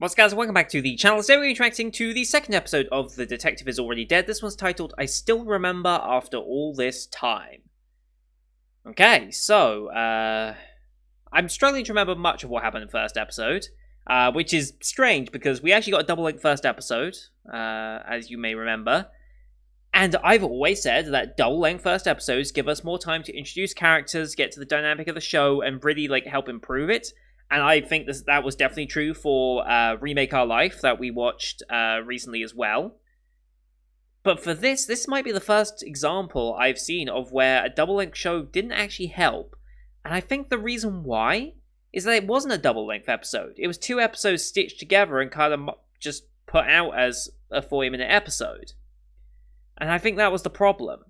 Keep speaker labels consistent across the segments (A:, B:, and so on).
A: What's up, guys? Welcome back to the channel. Today we're interacting to the second episode of The Detective Is Already Dead. This one's titled, I Still Remember After All This Time. Okay, so, I'm struggling to remember much of what happened in the first episode, which is strange because we actually got a double-length first episode, as you may remember. And I've always said that double-length first episodes give us more time to introduce characters, get to the dynamic of the show, and really, help improve it. And I think that was definitely true for Remake Our Life that we watched recently as well. But for this might be the first example I've seen of where a double-length show didn't actually help. And I think the reason why is that it wasn't a double-length episode. It was two episodes stitched together and kind of just put out as a 40-minute episode. And I think that was the problem.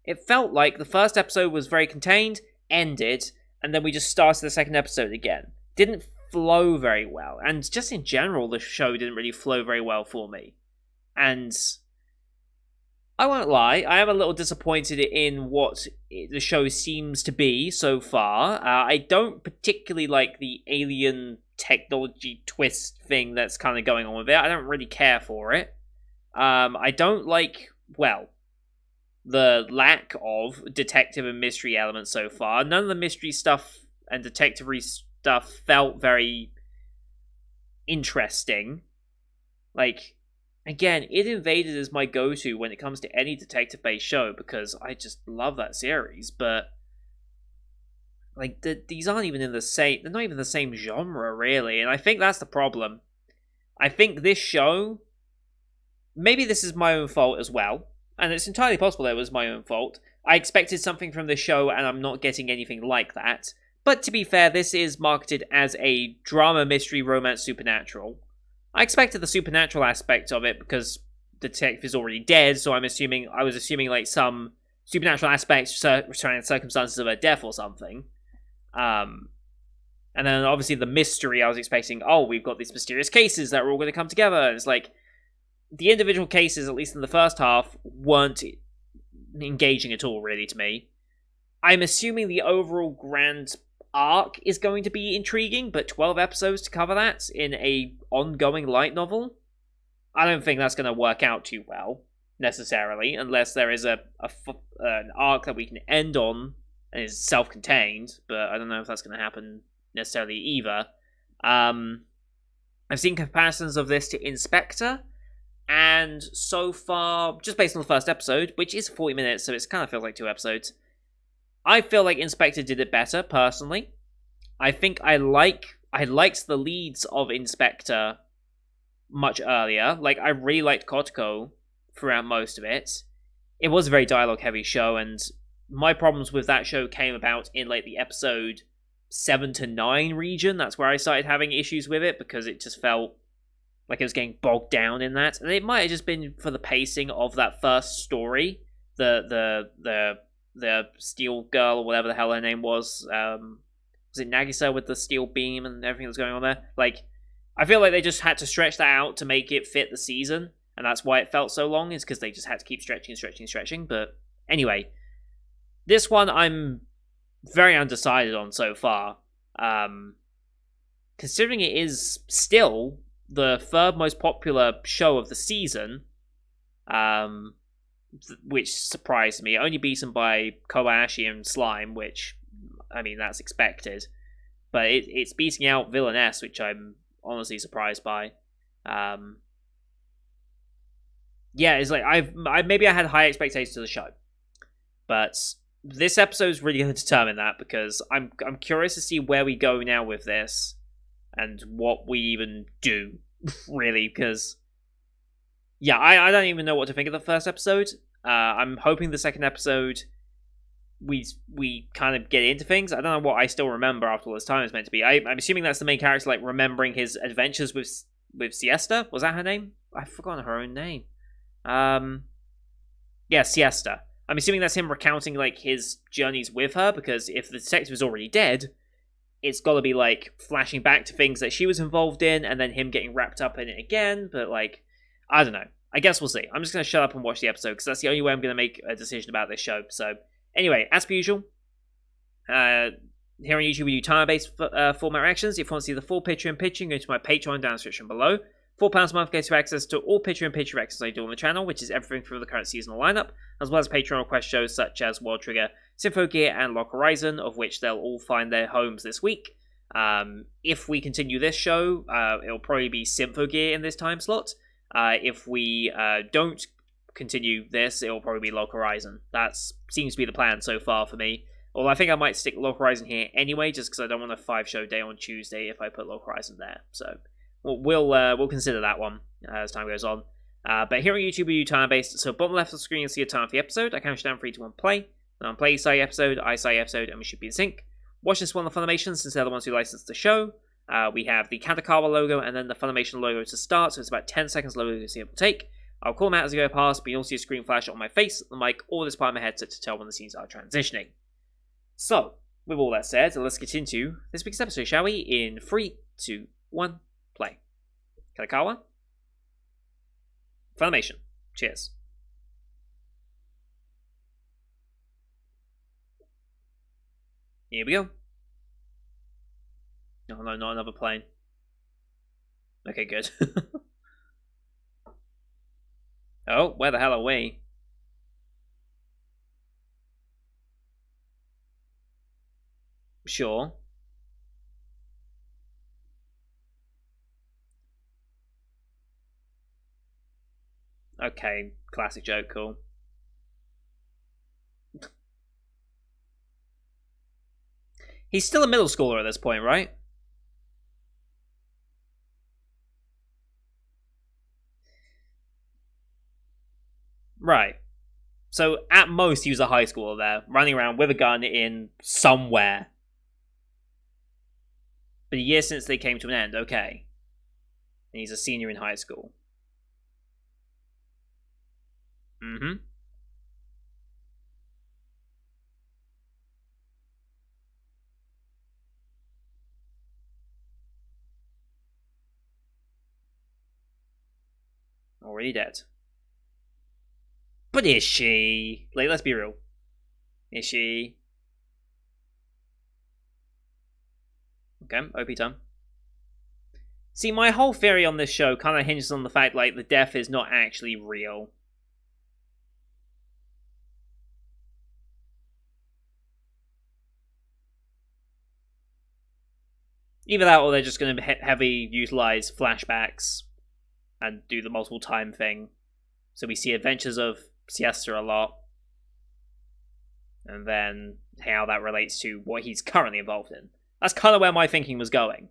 A: It felt like the first episode was very contained, ended, and then we just started the second episode again. Didn't flow very well, and just in general the show didn't really flow very well for me. And I won't lie, I am a little disappointed in what the show seems to be so far. I don't particularly like the alien technology twist thing that's kind of going on with it. I don't really care for it. I don't like, well, the lack of detective and mystery elements so far. None of the mystery stuff and detective-y stuff felt very interesting. Again, It Invaded is my go-to when it comes to any detective-based show because I just love that series, but these aren't even in the same, they're not even the same genre really, and I think that's the problem. I think this show, maybe this is my own fault as well, and it's entirely possible that it was my own fault. I expected something from this show and I'm not getting anything like that. But to be fair, this is marketed as a drama, mystery, romance, supernatural. I expected the supernatural aspect of it because the detective is already dead, so I was assuming some supernatural aspects surrounding circumstances of her death or something. And then obviously the mystery, I was expecting, we've got these mysterious cases that are all going to come together. And it's the individual cases, at least in the first half, weren't engaging at all, really, to me. I'm assuming the overall grand arc is going to be intriguing, but 12 episodes to cover that in a ongoing light novel? I don't think that's going to work out too well, necessarily, unless there is an arc that we can end on and is self-contained, but I don't know if that's going to happen necessarily either. I've seen comparisons of this to Inspector, and so far, just based on the first episode, which is 40 minutes, so it kind of feels like 2 episodes, I feel like Inspector did it better, personally. I think I liked the leads of Inspector much earlier. I really liked Kotoko throughout most of it. It was a very dialogue-heavy show, and my problems with that show came about in, the episode 7 to 9 region. That's where I started having issues with it, because it just felt like it was getting bogged down in that. And it might have just been for the pacing of that first story. The steel girl, or whatever the hell her name was it Nagisa with the steel beam and everything that's going on there? I feel like they just had to stretch that out to make it fit the season, and that's why it felt so long, is because they just had to keep stretching. But anyway, this one I'm very undecided on so far. Considering it is still the third most popular show of the season, which surprised me, only beaten by Kobayashi and Slime, which, I mean, that's expected. But it's beating out Villainess, which I'm honestly surprised by. It's maybe I had high expectations to the show, but this episode is really going to determine that, because I'm curious to see where we go now with this and what we even do, really, because I don't even know what to think of the first episode. I'm hoping the second episode we kind of get into things. I don't know what I still remember after all this time is meant to be. I'm assuming that's the main character, remembering his adventures with Siesta. Was that her name? I've forgotten her own name. Siesta. I'm assuming that's him recounting his journeys with her, because if the detective is already dead, it's got to be flashing back to things that she was involved in, and then him getting wrapped up in it again. But I don't know. I guess we'll see. I'm just going to shut up and watch the episode, because that's the only way I'm going to make a decision about this show. So, anyway, as per usual, Here on YouTube, we do time-based format reactions. If you want to see the full picture-in-picture, go to my Patreon down in the description below. £4 a month gets you access to all picture-in-picture reactions I do on the channel, which is everything from the current seasonal lineup, as well as Patreon request shows such as World Trigger, Symphogear, and Lock Horizon, of which they'll all find their homes this week. If we continue this show, it'll probably be Symphogear in this time slot. If we don't continue this, it'll probably be Lock Horizon. That seems to be the plan so far for me. Although I think I might stick Lock Horizon here anyway, just because I don't want a 5-show day on Tuesday if I put Lock Horizon there. So we'll consider that one as time goes on. But here on YouTube we do time-based, so bottom left of the screen you'll see a time for the episode. I count you down 3, 2, 1, play. Then on play side episode, I side episode, and we should be in sync. Watch this one on the Funimation since they're the ones who license the show. We have the Kadokawa logo and then the Funimation logo to start, so it's about 10 seconds logo to see it will take. I'll call them out as I go past, but you'll see a screen flash on my face, the mic, or this part of my headset to tell when the scenes are transitioning. So, with all that said, let's get into this week's episode, shall we? In 3, 2, 1, play. Kadokawa. Funimation. Cheers. Here we go. Oh no, not another plane. Okay, good. Oh, where the hell are we? Sure. Okay, classic joke, cool. He's still a middle schooler at this point, right? Right. So, at most, he was a high schooler there, running around with a gun in somewhere. But a year since they came to an end, okay. And he's a senior in high school. Mm-hmm. Already dead. But is she? Like, let's be real. Is she? Okay, OP time. See, my whole theory on this show kind of hinges on the fact, like, the death is not actually real. Either that, or they're just going to heavily utilize flashbacks and do the multiple time thing. So we see adventures of Siesta a lot, and then how that relates to what he's currently involved in. That's kind of where my thinking was going.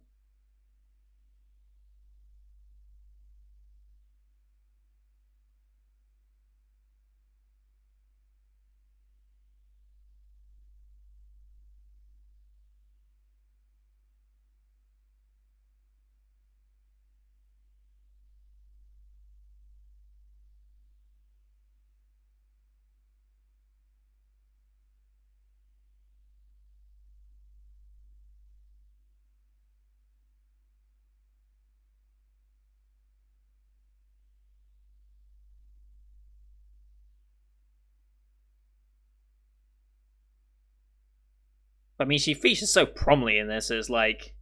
A: I mean, she features so prominently in this as, like...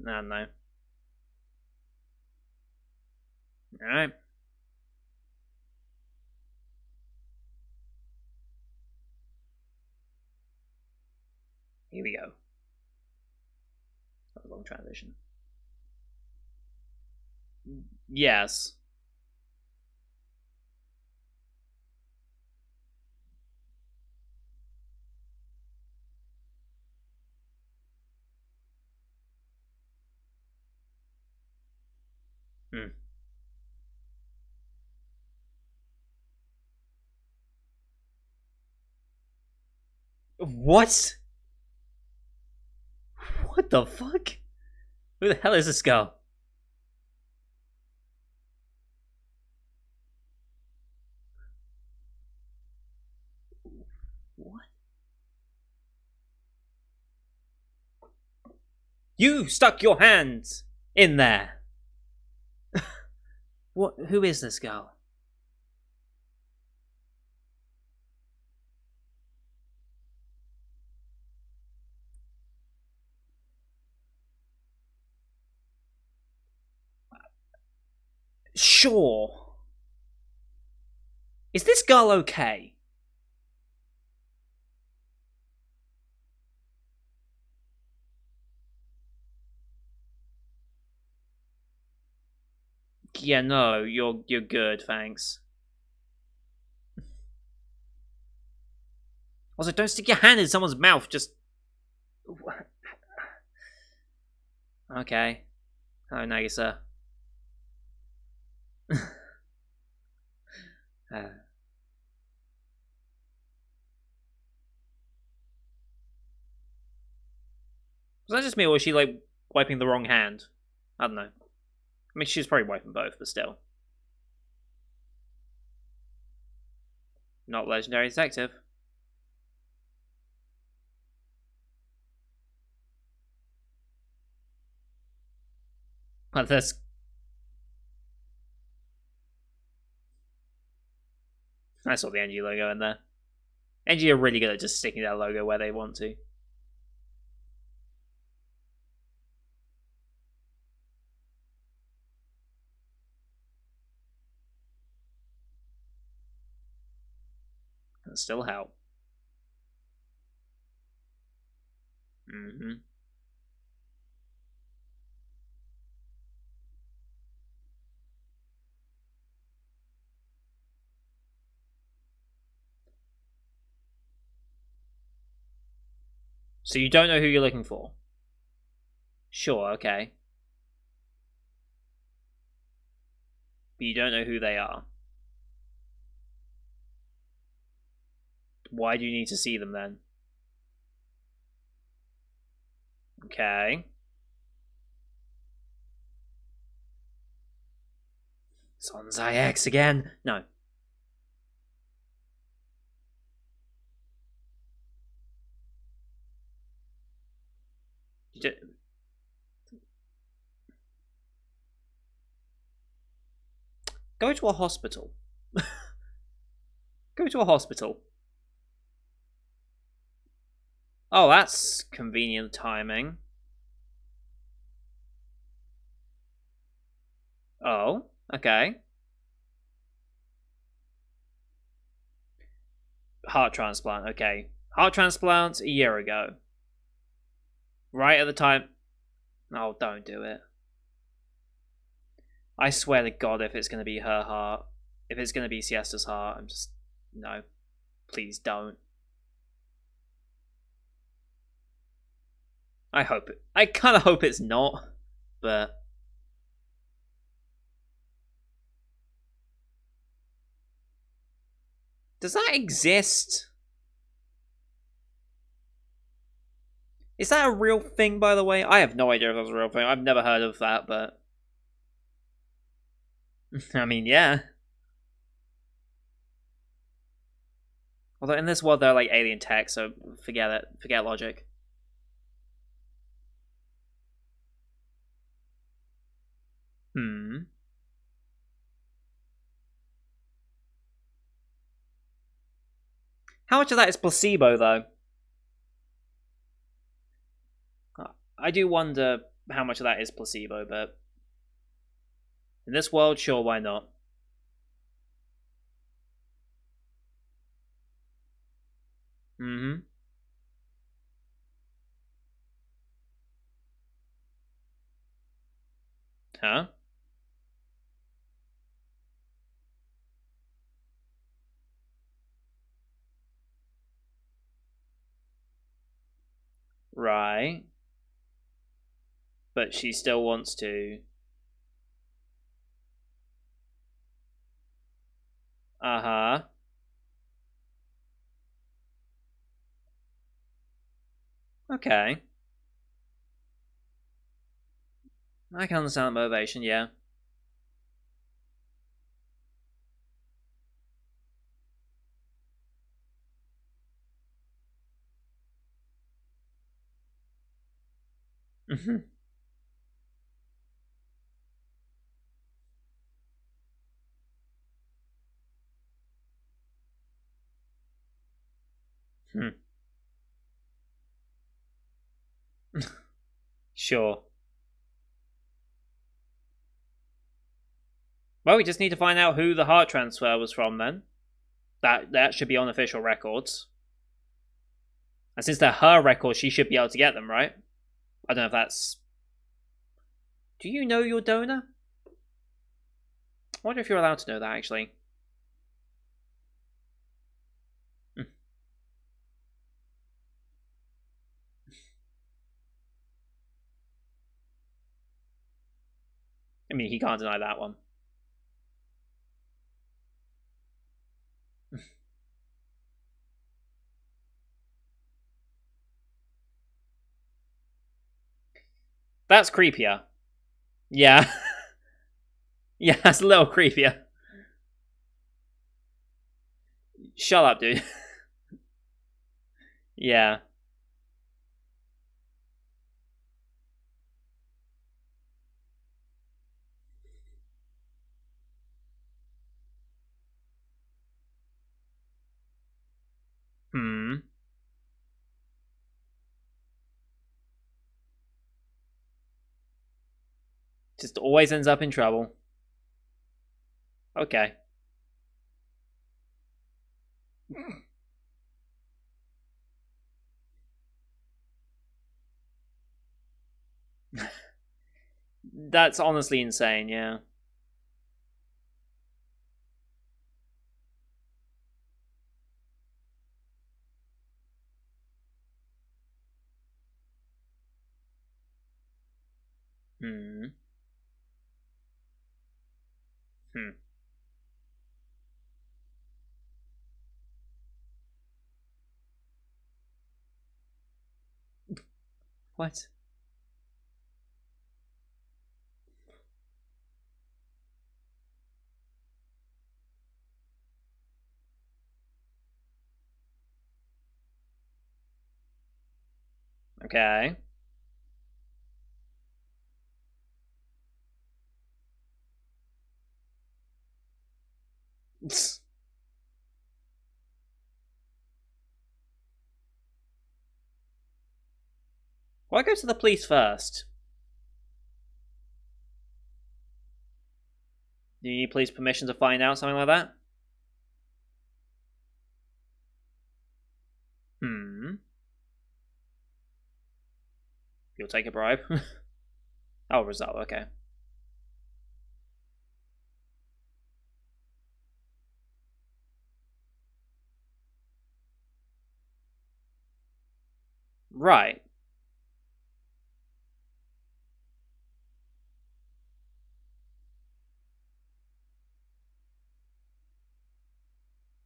A: I don't know. Alright. Here we go. That was a long transition. Yes. Hmm. What? What the fuck? Who the hell is this girl? What? You stuck your hands in there. What? Who is this girl? Sure. Is this girl okay? Yeah, no, you're good, thanks. Also, don't stick your hand in someone's mouth. Just okay. Oh, Nagisa. Was that just me, or was she like wiping the wrong hand? I don't know. I mean, she's probably wiping both, but still, not legendary detective. But this, I saw the NG logo in there. NG are really good at just sticking their logo where they want to. That still help. Mm-hmm. So you don't know who you're looking for? Sure, okay. But you don't know who they are. Why do you need to see them then? Okay. Sonzai X again? No. Go to a hospital. Go to a hospital. Oh, that's convenient timing. Oh, okay. Heart transplant, okay. Heart transplant a year ago. Right at the time. Oh, don't do it. I swear to God, if it's going to be her heart, if it's going to be Siesta's heart, I'm just. No. Please don't. I hope it. I kind of hope it's not, but. Does that exist? Is that a real thing, by the way? I have no idea if that's a real thing. I've never heard of that, but. I mean, yeah. Although in this world they're like alien tech, so forget it. Forget logic. Hmm. How much of that is placebo, though? I do wonder how much of that is placebo, but in this world, sure, why not? Mm-hmm. Huh? Right. But she still wants to. Uh-huh. Okay. I can understand the motivation, yeah. Mm-hmm. Hmm. Sure. Well, we just need to find out who the heart transfer was from then. That should be on official records. And since they're her records, she should be able to get them, right? I don't know if that's... Do you know your donor? I wonder if you're allowed to know that, actually. I mean, he can't deny that one. That's creepier. Yeah. Yeah, that's a little creepier. Shut up, dude. Yeah. Hmm. Just always ends up in trouble. Okay. That's honestly insane, yeah. Hmm. Hmm. What? Okay. Why go to the police first? Do you need police permission to find out something like that? Hmm. You'll take a bribe. Oh, result. Okay. Right.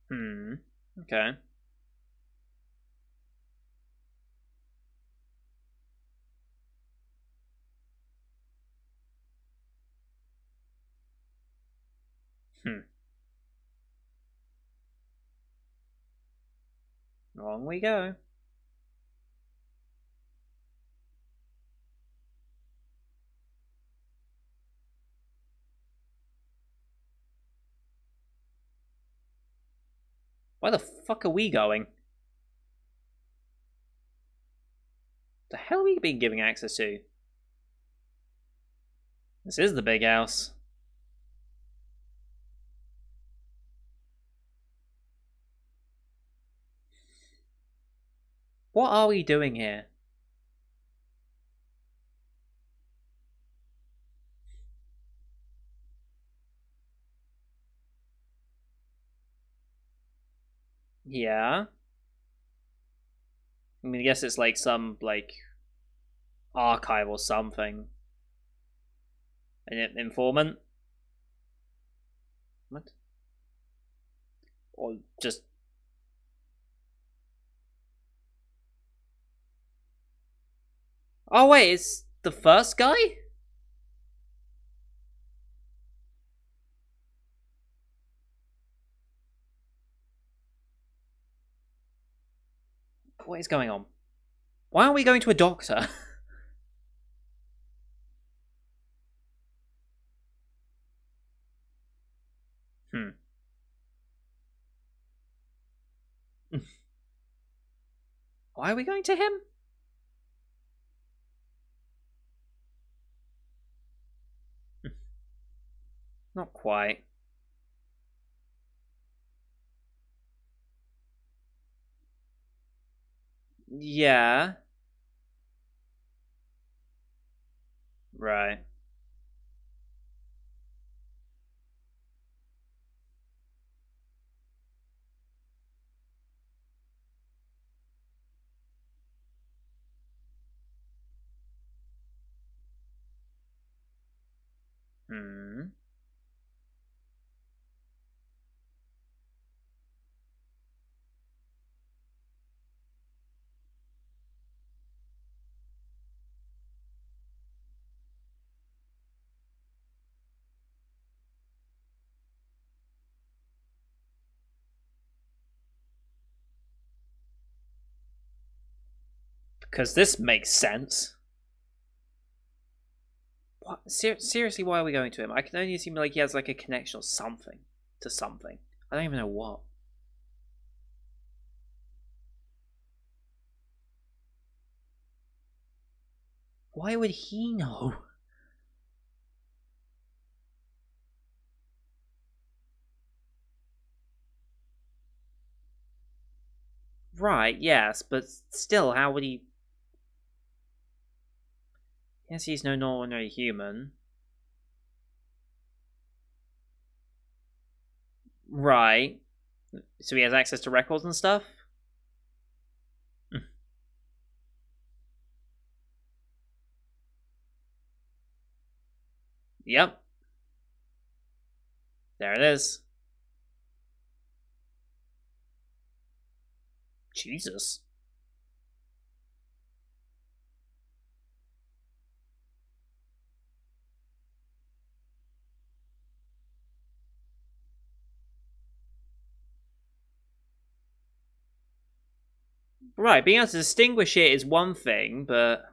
A: Hmm. Okay. Hmm. On we go. Where the fuck are we going? The hell are we being given access to? This is the big house. What are we doing here? Yeah. I mean, I guess it's like some, like, archive or something. An informant? What? Or just... Oh, wait, it's the first guy? What is going on? Why aren't we going to a doctor? Hmm. Why are we going to him? Not quite. Yeah. Right. Hmm. Because this makes sense. What? Seriously, why are we going to him? I can only assume like he has like a connection or something to something. I don't even know what. Why would he know? Right, yes, but still, how would he? Yes, he's no ordinary human. Right. So he has access to records and stuff? Yep. There it is. Jesus. Right, being able to distinguish it is one thing, but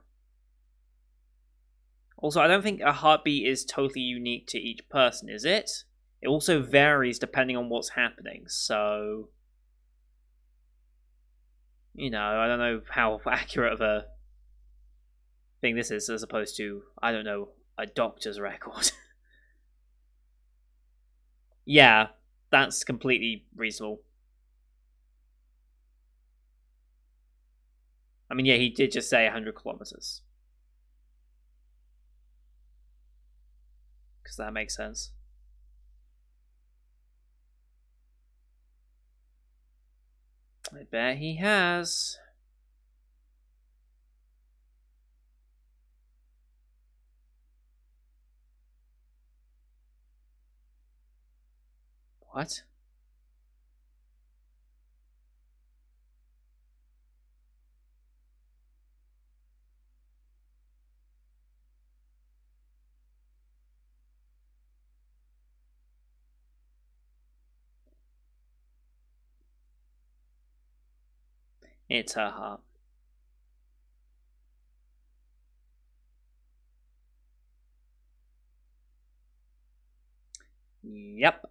A: also I don't think a heartbeat is totally unique to each person, is it? It also varies depending on what's happening, so I don't know how accurate of a thing this is as opposed to, I don't know, a doctor's record. Yeah, that's completely reasonable. I mean, yeah, he did just say 100 kilometers, because that makes sense. I bet he has. What? It's her heart. Yep.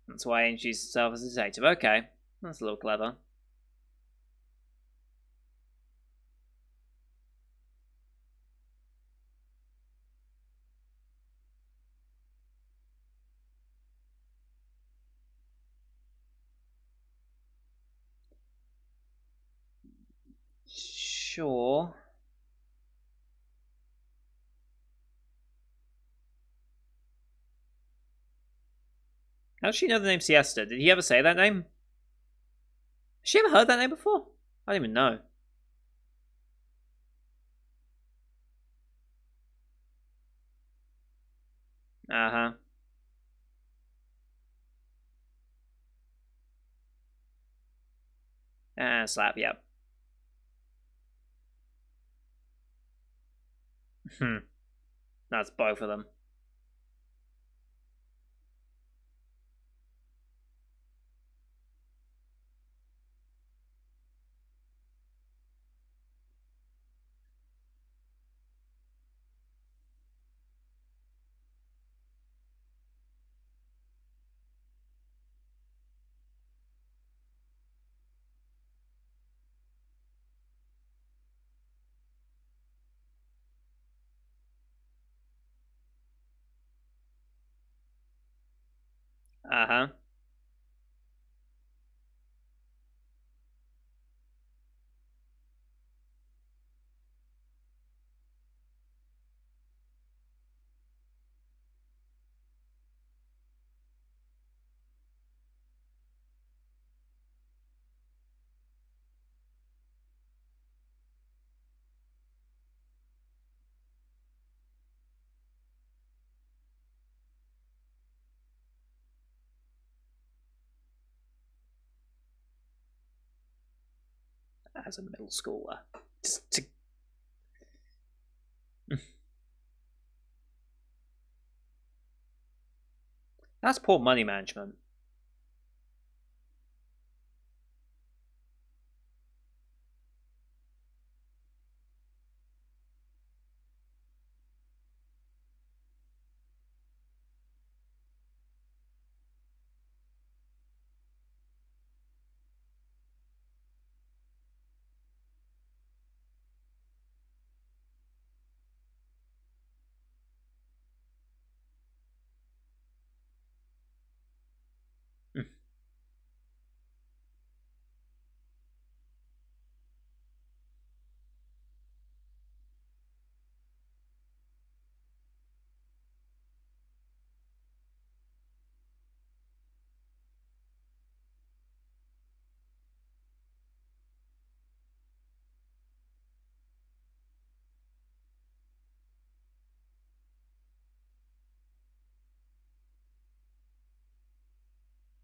A: That's why he introduced himself as a detective. Okay. That's a little clever. Sure. How does she know the name Siesta? Did he ever say that name? Has she ever heard that name before? I don't even know. Uh huh. Slap, yep. Hmm. That's both of them. Uh-huh. As a middle schooler. Just to... That's poor money management.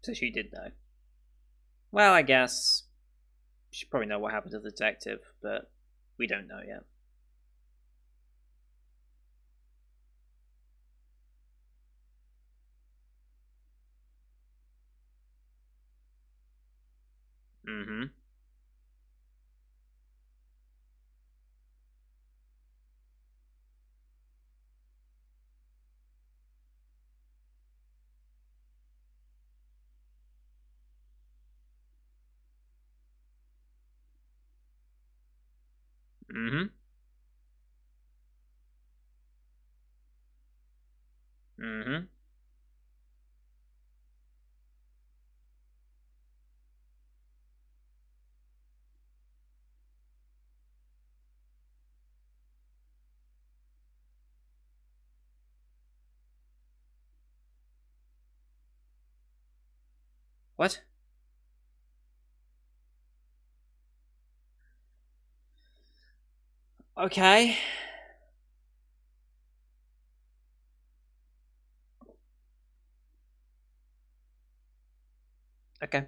A: So she did know. Well, I guess she probably know what happened to the detective, but we don't know yet. Mm-hmm. Mm-hmm. Mm-hmm. What? Okay. Okay.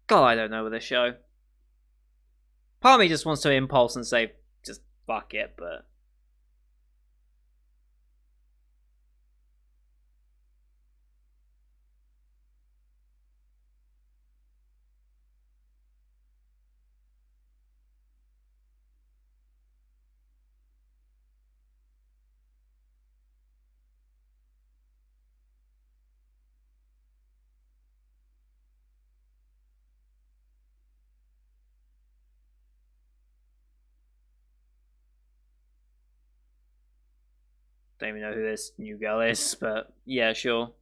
A: God, I don't know with this show. Part of me just wants to impulse and say, just fuck it, but don't even know who this new girl is, but yeah, sure.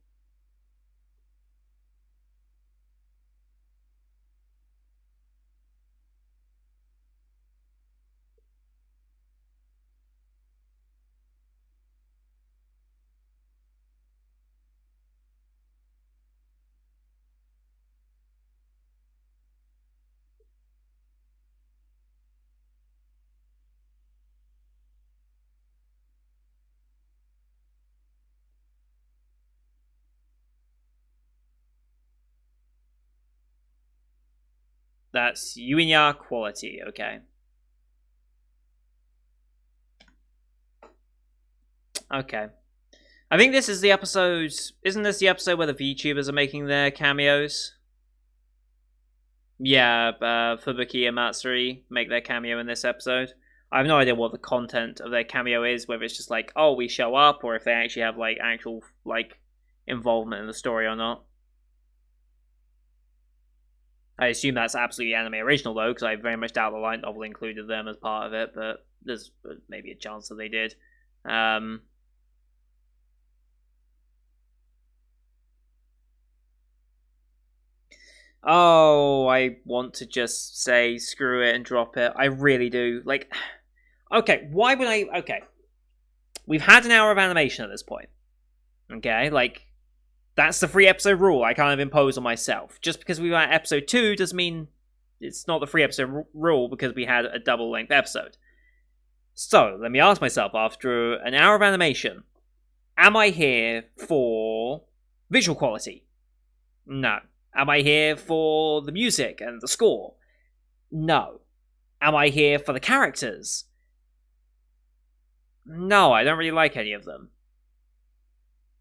A: That's Yuinya quality, okay. Okay. I think this is the episode. Isn't this the episode where the VTubers are making their cameos? Yeah, Fubuki and Matsuri make their cameo in this episode. I have no idea what the content of their cameo is, whether it's just like, oh, we show up, or if they actually have like actual like involvement in the story or not. I assume that's absolutely anime original though, because I very much doubt the light novel included them as part of it. But there's maybe a chance that they did. Oh, I want to just say screw it and drop it. I really do. Like, okay, why would I? Okay, we've had an hour of animation at this point. Okay, like, that's the 3 episode rule I kind of impose on myself. Just because we were at episode 2 doesn't mean it's not the 3 episode rule because we had a double length episode. So, let me ask myself, after an hour of animation, am I here for visual quality? No. Am I here for the music and the score? No. Am I here for the characters? No, I don't really like any of them.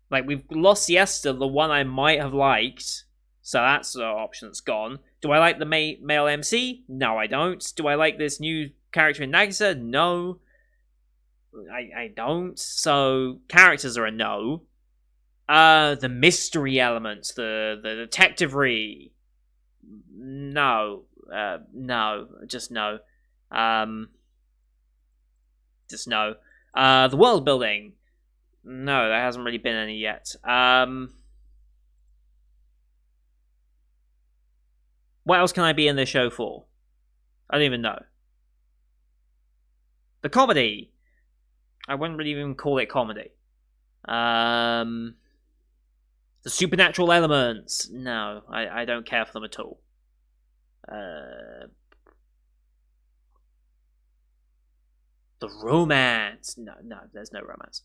A: Like, we've lost Siesta, the one I might have liked, so that's an option that's gone. Do I like the male MC? No, I don't. Do I like this new character in Nagisa? No. I don't. So, characters are a no. The mystery elements, the detective-y. No. No. Just no. Just no. The world building. No, there hasn't really been any yet. What else can I be in this show for? I don't even know. The comedy. I wouldn't really even call it comedy. The supernatural elements. No, I don't care for them at all. The romance. No, there's no romance.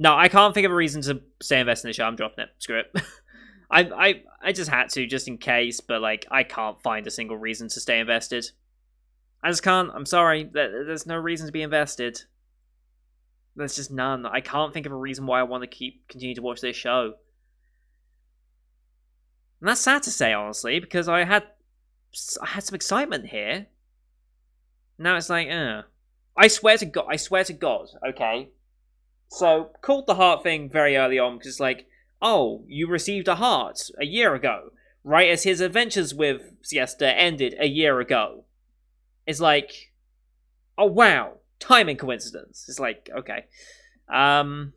A: No, I can't think of a reason to stay invested in the show. I'm dropping it. Screw it. I just had to, just in case, but like I can't find a single reason to stay invested. I just can't. I'm sorry. There's no reason to be invested. There's just none. I can't think of a reason why I want to continue to watch this show. And that's sad to say, honestly, because I had some excitement here. Now it's like, I swear to God, okay? So, called the heart thing very early on, because it's like, oh, you received a heart a year ago, right as his adventures with Siesta ended a year ago. It's like, oh wow, timing coincidence. It's like, okay. I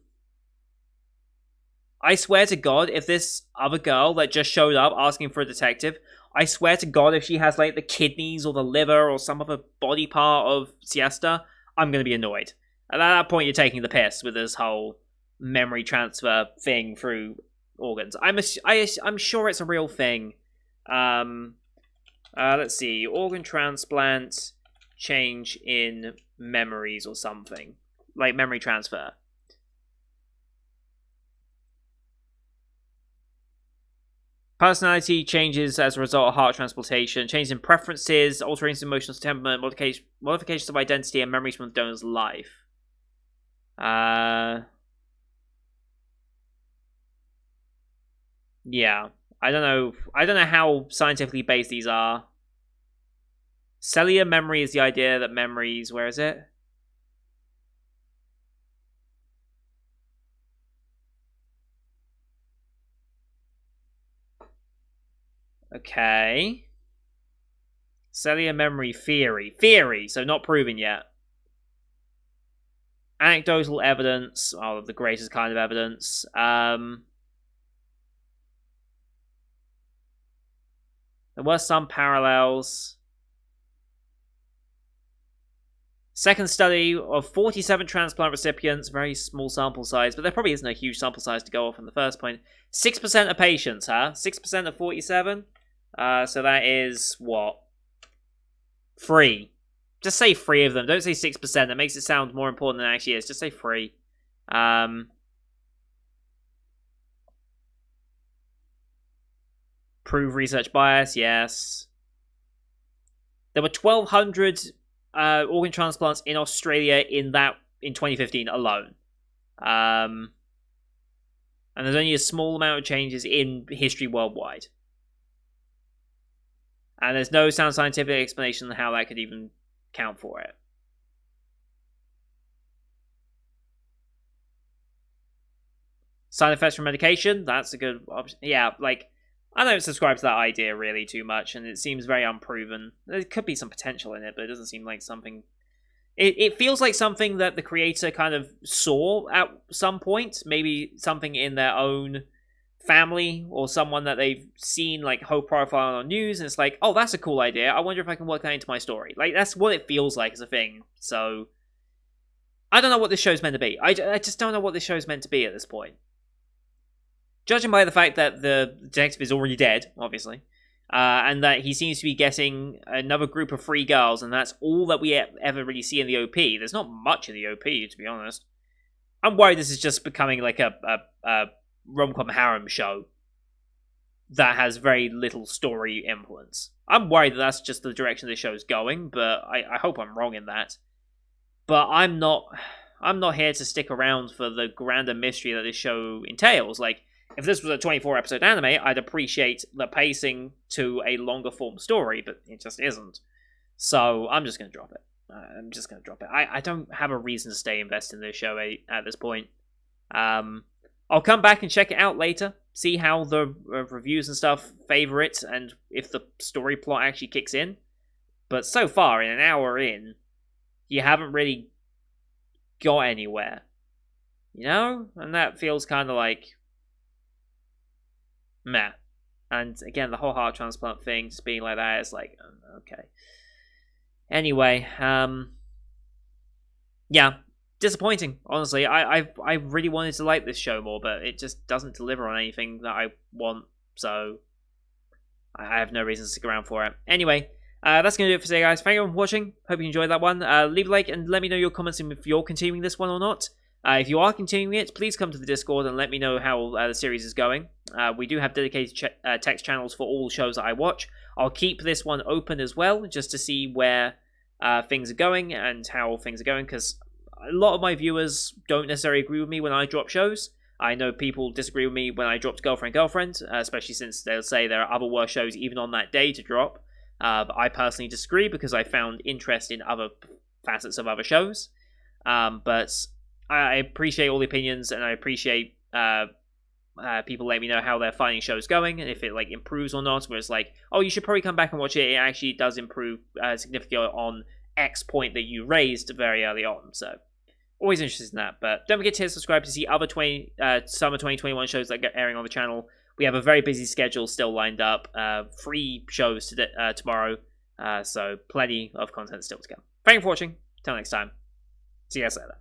A: swear to God, if this other girl that just showed up asking for a detective, I swear to God, if she has like the kidneys or the liver or some other body part of Siesta, I'm gonna be annoyed. And at that point, you're taking the piss with this whole memory transfer thing through organs. I'm sure it's a real thing. Let's see, organ transplant, change in memories or something, like memory transfer. Personality changes as a result of heart transplantation, changes in preferences, alterations in emotional temperament, modifications of identity, and memories from the donor's life. Yeah. I don't know how scientifically based these are. Cellular memory is the idea that memories... Where is it? Okay. Cellular memory theory. Theory, so not proven yet. Anecdotal evidence. Oh, the greatest kind of evidence. There were some parallels. Second study of 47 transplant recipients, very small sample size, but there probably isn't a huge sample size to go off in the first point. 6% of patients, huh? 6% of 47? So that is, what? 3. Just say 3 of them. Don't say 6%. That makes it sound more important than it actually is. Just say 3. Prove research bias, yes. There were 1,200 organ transplants in Australia in 2015 alone. And there's only a small amount of changes in history worldwide. And there's no sound scientific explanation on how that could even count for it. Side effects from medication, that's a good option. Yeah, like, I don't subscribe to that idea really too much, and it seems very unproven. There could be some potential in it, but it doesn't seem like something. It feels like something that the creator kind of saw at some point, maybe something in their own family or someone that they've seen like whole profile on news, and it's like, oh, that's a cool idea. I wonder if I can work that into my story. Like that's what it feels like as a thing. So I don't know what this show's meant to be. I just don't know what this show's meant to be at this point. Judging by the fact that the detective is already dead, obviously, and that he seems to be getting another group of 3 girls, and that's all that we ever really see in the OP. There's not much in the OP, to be honest. I'm worried this is just becoming like a rom-com harem show that has very little story influence. I'm worried that that's just the direction the show's going, but I hope I'm wrong in that. But I'm not here to stick around for the grander mystery that this show entails. Like, if this was a 24-episode anime, I'd appreciate the pacing to a longer form story, but it just isn't. So I'm just going to drop it. I don't have a reason to stay invested in this show at this point. I'll come back and check it out later, see how the reviews and stuff favor it, and if the story plot actually kicks in. But so far, in an hour in, you haven't really got anywhere. You know? And that feels kind of like meh. And again, the whole heart transplant thing, just being like that, is like, okay. Anyway, yeah, disappointing, honestly. I really wanted to like this show more, but it just doesn't deliver on anything that I want, so I have no reason to stick around for it. Anyway, that's going to do it for today, guys. Thank you for watching. Hope you enjoyed that one. Leave a like and let me know your comments if you're continuing this one or not. If you are continuing it, please come to the Discord and let me know how the series is going. We do have dedicated text channels for all shows that I watch. I'll keep this one open as well, just to see where things are going and how things are going, because a lot of my viewers don't necessarily agree with me when I drop shows. I know people disagree with me when I dropped Girlfriend, especially since they'll say there are other worse shows even on that day to drop. But I personally disagree because I found interest in other facets of other shows. But I appreciate all the opinions, and I appreciate people letting me know how they're finding shows going, and if it like improves or not, where it's like, oh, you should probably come back and watch it. It actually does improve significantly on X point that you raised very early on. So always interested in that. But don't forget to hit subscribe to see other summer 2021 shows that get airing on the channel. We have a very busy schedule still lined up. 3 shows tomorrow. So plenty of content still to come. Thank you for watching. Till next time. See you guys later.